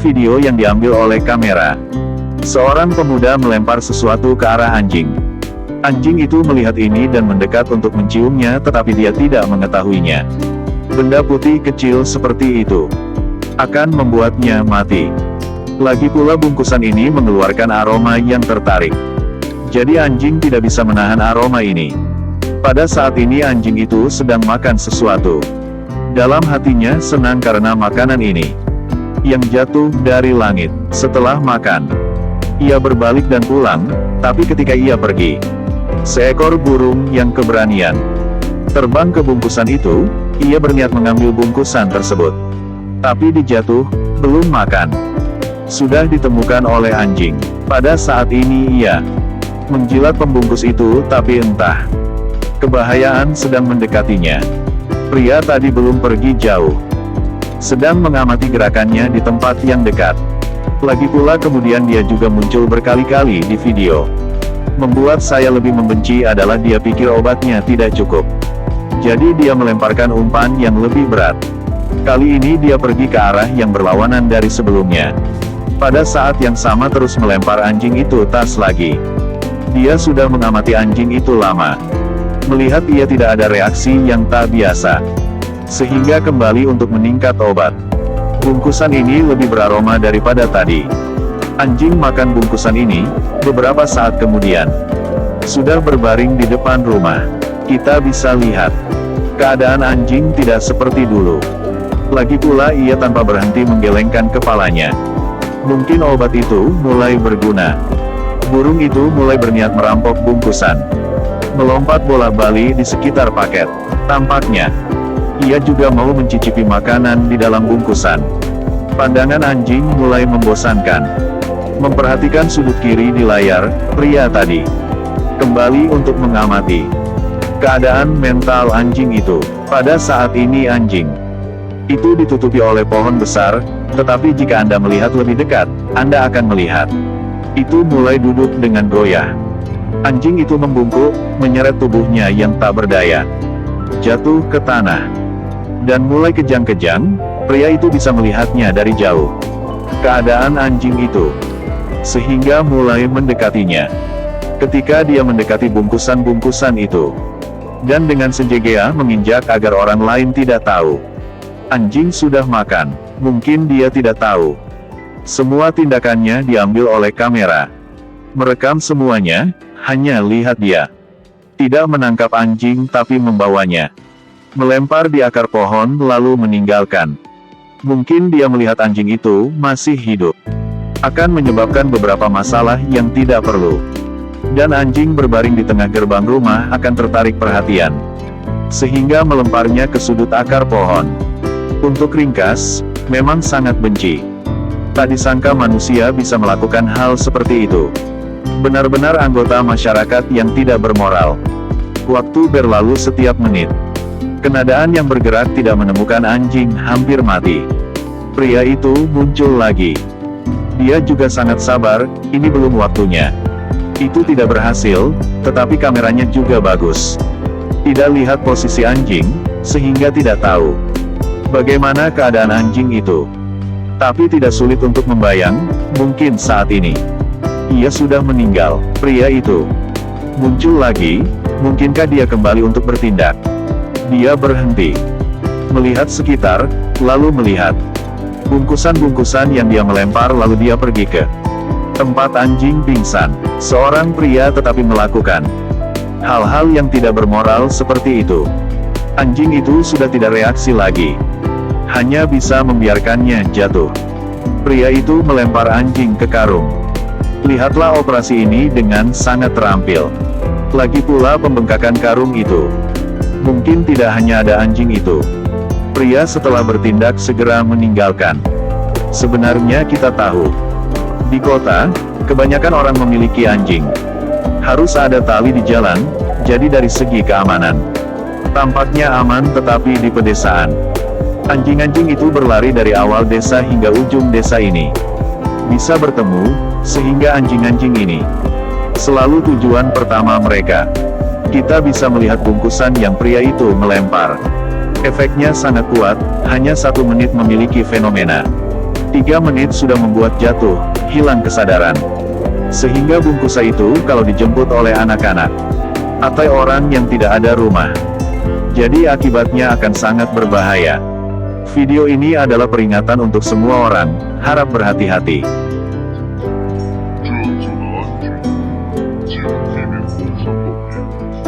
video yang diambil oleh kamera. Seorang pemuda melempar sesuatu ke arah anjing. Anjing itu melihat ini dan mendekat untuk menciumnya, tetapi dia tidak mengetahuinya. Benda putih kecil seperti itu akan membuatnya mati. Lagi pula bungkusan ini mengeluarkan aroma yang tertarik. Jadi anjing tidak bisa menahan aroma ini. Pada saat ini anjing itu sedang makan sesuatu. Dalam hatinya senang karena makanan ini yang jatuh dari langit. Setelah makan, ia berbalik dan pulang, tapi ketika ia pergi, seekor burung yang keberanian terbang ke bungkusan itu. Ia berniat mengambil bungkusan tersebut, tapi dijatuh, belum makan, sudah ditemukan oleh anjing. Pada saat ini ia menjilat pembungkus itu, tapi entah kebahayaan sedang mendekatinya. Pria tadi belum pergi jauh, sedang mengamati gerakannya di tempat yang dekat. Lagi pula kemudian dia juga muncul berkali-kali di video. Membuat saya lebih membenci adalah dia pikir obatnya tidak cukup. Jadi dia melemparkan umpan yang lebih berat. Kali ini dia pergi ke arah yang berlawanan dari sebelumnya. Pada saat yang sama terus melempar anjing itu tas lagi. Dia sudah mengamati anjing itu lama. Melihat ia tidak ada reaksi yang tak biasa, sehingga kembali untuk meningkat obat. Bungkusan ini lebih beraroma daripada tadi. Anjing makan bungkusan ini, beberapa saat kemudian sudah berbaring di depan rumah. Kita bisa lihat, keadaan anjing tidak seperti dulu. Lagi pula ia tanpa berhenti menggelengkan kepalanya. Mungkin obat itu mulai berguna. Burung itu mulai berniat merampok bungkusan, melompat bola-balik di sekitar paket. Tampaknya, ia juga mau mencicipi makanan di dalam bungkusan. Pandangan anjing mulai membosankan. Memperhatikan sudut kiri di layar, pria tadi kembali untuk mengamati keadaan mental anjing itu. Pada saat ini anjing itu ditutupi oleh pohon besar, tetapi jika Anda melihat lebih dekat, Anda akan melihat itu mulai duduk dengan goyah. Anjing itu membungkuk, menyeret tubuhnya yang tak berdaya, jatuh ke tanah, dan mulai kejang-kejang. Pria itu bisa melihatnya dari jauh, keadaan anjing itu, sehingga mulai mendekatinya. Ketika dia mendekati bungkusan-bungkusan itu, dan dengan senjegea menginjak agar orang lain tidak tahu, anjing sudah makan. Mungkin dia tidak tahu. Semua tindakannya diambil oleh kamera. Merekam semuanya, hanya lihat dia tidak menangkap anjing tapi membawanya, melempar di akar pohon lalu meninggalkan. Mungkin dia melihat anjing itu masih hidup akan menyebabkan beberapa masalah yang tidak perlu. Dan anjing berbaring di tengah gerbang rumah akan tertarik perhatian, sehingga melemparnya ke sudut akar pohon. Untuk ringkas, memang sangat benci. Tak disangka manusia bisa melakukan hal seperti itu. Benar-benar anggota masyarakat yang tidak bermoral. Waktu berlalu setiap menit. Kenadaan yang bergerak tidak menemukan anjing, hampir mati. Pria itu muncul lagi. Dia juga sangat sabar, ini belum waktunya. Itu tidak berhasil, tetapi kameranya juga bagus. Tidak lihat posisi anjing, sehingga tidak tahu bagaimana keadaan anjing itu. Tapi tidak sulit untuk membayang, mungkin saat ini ia sudah meninggal. Pria itu muncul lagi, mungkinkah dia kembali untuk bertindak? Dia berhenti, melihat sekitar, lalu melihat bungkusan-bungkusan yang dia melempar, lalu dia pergi ke tempat anjing pingsan. Seorang pria tetapi melakukan hal-hal yang tidak bermoral seperti itu. Anjing itu sudah tidak reaksi lagi, hanya bisa membiarkannya jatuh. Pria itu melempar anjing ke karung. Lihatlah operasi ini dengan sangat terampil. Lagi pula pembengkakan karung itu. Mungkin tidak hanya ada anjing itu. Pria setelah bertindak segera meninggalkan. Sebenarnya kita tahu, di kota, kebanyakan orang memiliki anjing. Harus ada tali di jalan, jadi dari segi keamanan, tampaknya aman, tetapi di pedesaan, anjing-anjing itu berlari dari awal desa hingga ujung desa ini. Bisa bertemu, sehingga anjing-anjing ini selalu tujuan pertama mereka. Kita bisa melihat bungkusan yang pria itu melempar. Efeknya sangat kuat, hanya 1 menit memiliki fenomena 3 menit sudah membuat jatuh, hilang kesadaran. Sehingga bungkusa itu kalau dijemput oleh anak-anak atau orang yang tidak ada rumah. Jadi akibatnya akan sangat berbahaya. Video ini adalah peringatan untuk semua orang, harap berhati-hati. 这就的安全，请避免互相碰面。